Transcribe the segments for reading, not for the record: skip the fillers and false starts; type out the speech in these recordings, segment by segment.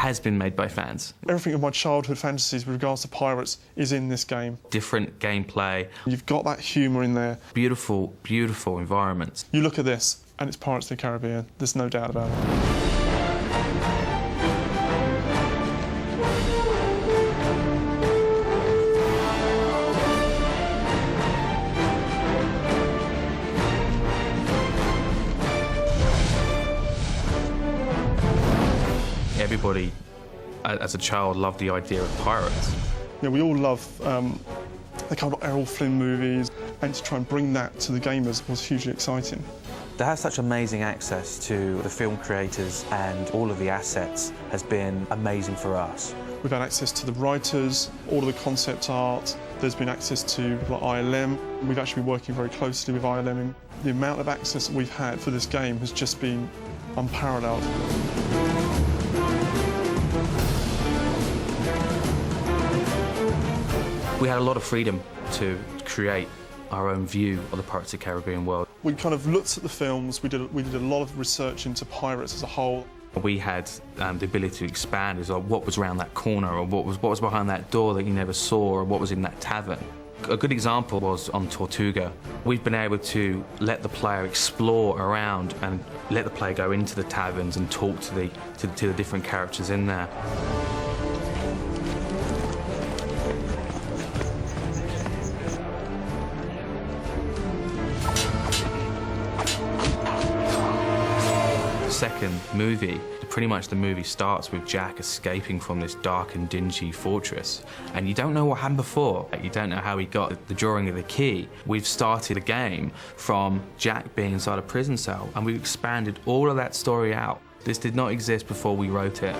has been made by fans. Everything of my childhood fantasies with regards to pirates is in this game. Different gameplay. You've got that humour in there. Beautiful, beautiful environments. You look at this and it's Pirates of the Caribbean. There's no doubt about it. Everybody, as a child, loved the idea of pirates. You know, we all love the kind of Errol Flynn movies, and to try and bring that to the gamers was hugely exciting. To have such amazing access to the film creators and all of the assets has been amazing for us. We've had access to the writers, all of the concept art. There's been access to like, ILM. We've actually been working very closely with ILM. The amount of access that we've had for this game has just been unparalleled. We had a lot of freedom to create our own view of the Pirates of the Caribbean world. We kind of looked at the films, we did a lot of research into pirates as a whole. We had the ability to expand as well, what was around that corner, or what was behind that door that you never saw, or what was in that tavern. A good example was on Tortuga. We've been able to let the player explore around and let the player go into the taverns and talk to the different characters in there. Second movie, pretty much the movie starts with Jack escaping from this dark and dingy fortress, and you don't know what happened before. You don't know how he got the drawing of the key. We've started a game from Jack being inside a prison cell, and we've expanded all of that story out. This did not exist before we wrote it.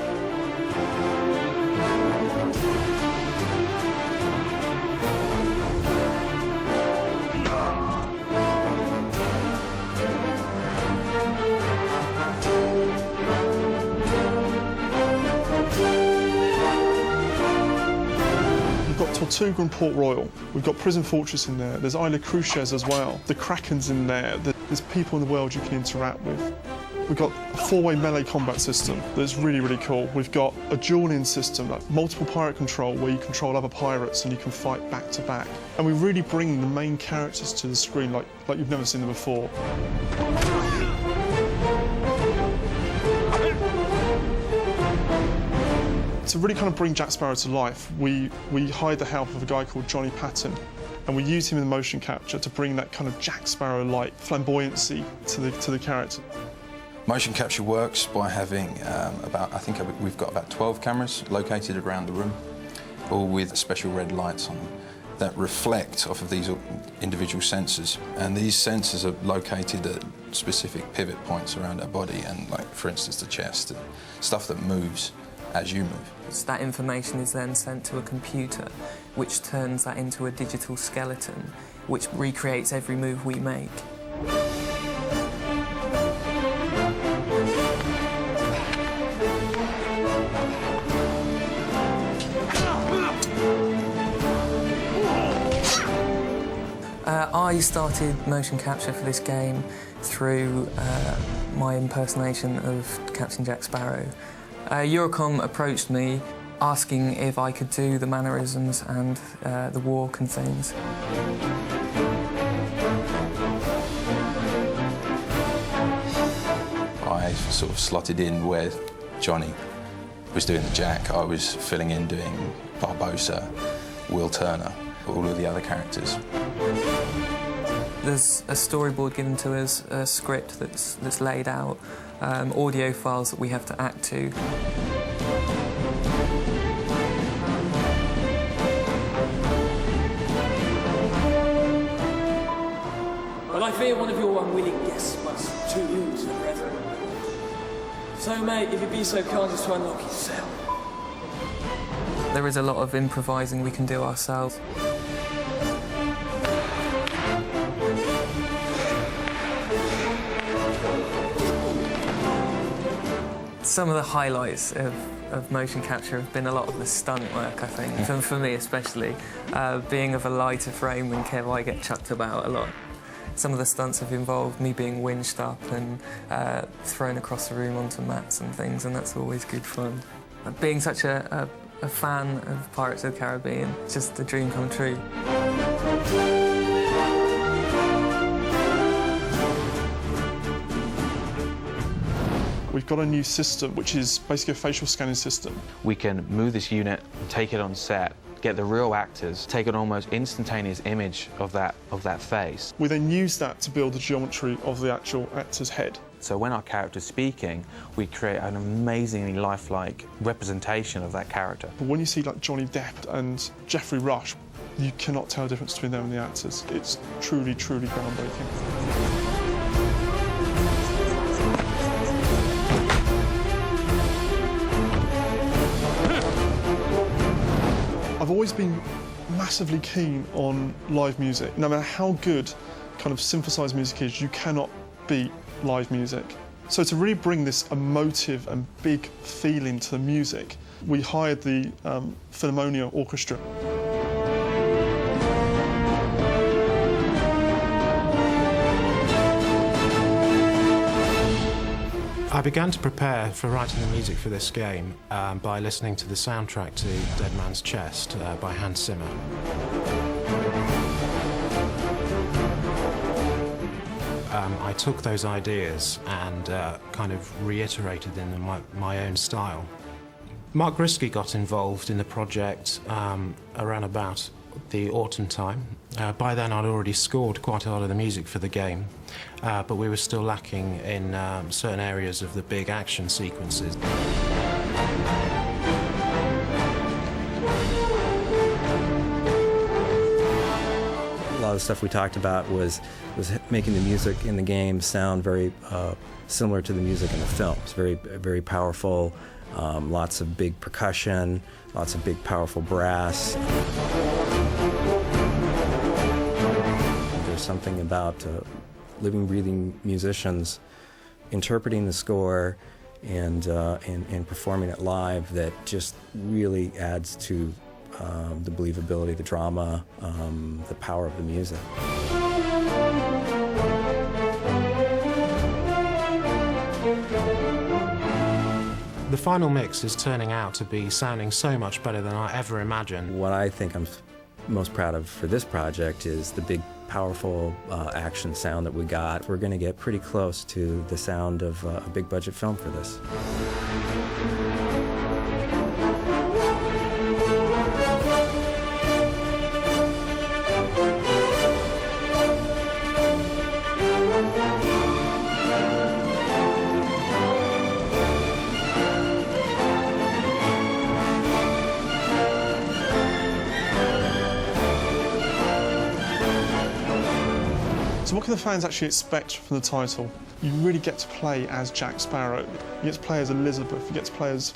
We've got Tortuga and Port Royal. We've got Prison Fortress in there. There's Isla Cruces as well. The Kraken's in there. There's people in the world you can interact with. We've got a four-way melee combat system that's really, really cool. We've got a dueling system, like multiple pirate control, where you control other pirates and you can fight back to back. And we really bring the main characters to the screen like you've never seen them before. To really kind of bring Jack Sparrow to life, we hired the help of a guy called Johnny Patton, and we used him in the motion capture to bring that kind of Jack Sparrow-like flamboyancy to the character. Motion capture works by having we've got about 12 cameras located around the room, all with special red lights on them that reflect off of these individual sensors. And these sensors are located at specific pivot points around our body, and like, for instance, the chest, and stuff that moves as you move. So that information is then sent to a computer, which turns that into a digital skeleton, which recreates every move we make. I started motion capture for this game through my impersonation of Captain Jack Sparrow. Eurocom approached me asking if I could do the mannerisms and the walk and things. I sort of slotted in where Johnny was doing the Jack. I was filling in doing Barbosa, Will Turner, all of the other characters. There's a storyboard given to us, a script that's laid out, audio files that we have to act to. But I fear one of your unwilling guests must to you to the brethren. So, mate, if you be so kind as to unlock his cell. There is a lot of improvising we can do ourselves. Some of the highlights of motion capture have been a lot of the stunt work, I think, and for me especially. Being of a lighter frame than Kev, I get chucked about a lot. Some of the stunts have involved me being winched up and thrown across the room onto mats and things, and that's always good fun. Being such a fan of Pirates of the Caribbean, it's just a dream come true. We've got a new system, which is basically a facial scanning system. We can move this unit, take it on set, get the real actors, take an almost instantaneous image of that face. We then use that to build the geometry of the actual actor's head. So when our character's speaking, we create an amazingly lifelike representation of that character. But when you see like Johnny Depp and Jeffrey Rush, you cannot tell the difference between them and the actors. It's truly, truly groundbreaking. I've always been massively keen on live music. No matter how good kind of synthesized music is, you cannot beat live music. So to really bring this emotive and big feeling to the music, we hired the Philharmonia Orchestra. I began to prepare for writing the music for this game by listening to the soundtrack to Dead Man's Chest by Hans Zimmer. I took those ideas and kind of reiterated them in my own style. Mark Grisky got involved in the project around about the autumn time. By then I'd already scored quite a lot of the music for the game, but we were still lacking in certain areas of the big action sequences. A lot of the stuff we talked about was making the music in the game sound very similar to the music in the film. It's very powerful, lots of big percussion, lots of big powerful brass. There's something about living, breathing musicians interpreting the score and performing it live that just really adds to the believability, the drama, the power of the music. The final mix is turning out to be sounding so much better than I ever imagined. What I think I'm most proud of for this project is the big, powerful action sound that we got. We're going to get pretty close to the sound of a big budget film for this. So what can the fans actually expect from the title? You really get to play as Jack Sparrow. You get to play as Elizabeth, you get to play as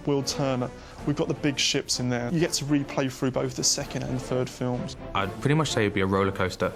Will Turner. We've got the big ships in there. You get to replay through both the second and third films. I'd pretty much say it'd be a roller coaster.